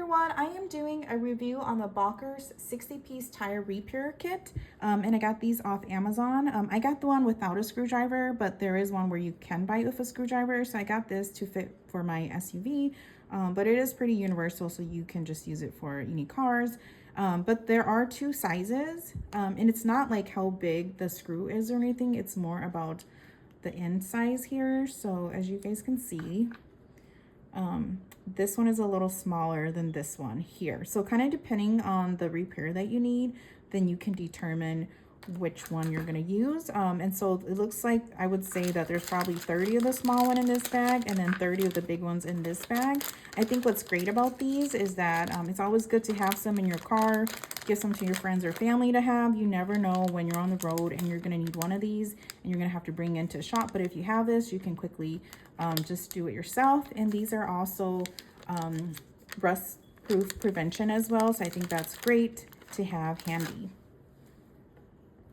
everyone, I am doing a review on the Bawkers 60-piece tire repair kit, and I got these off Amazon. I got the one without a screwdriver, but there is one where you can buy it with a screwdriver, so I got this to fit for my SUV, but it is pretty universal, so you can just use it for any cars. But there are two sizes, and it's not like how big the screw is or anything, it's more about the end size here. So as you guys can see, this one is a little smaller than this one here. So kind of depending on the repair that you need, then you can determine which one you're going to use. And so it looks like I would say that there's probably 30 of the small one in this bag and then 30 of the big ones in this bag. I think what's great about these is that it's always good to have some in your car, give some to your friends or family to have. You never know when you're on the road and you're going to need one of these and you're going to have to bring into a shop. But if you have this, you can quickly just do it yourself. And these are also rust proof prevention as well. So I think that's great to have handy.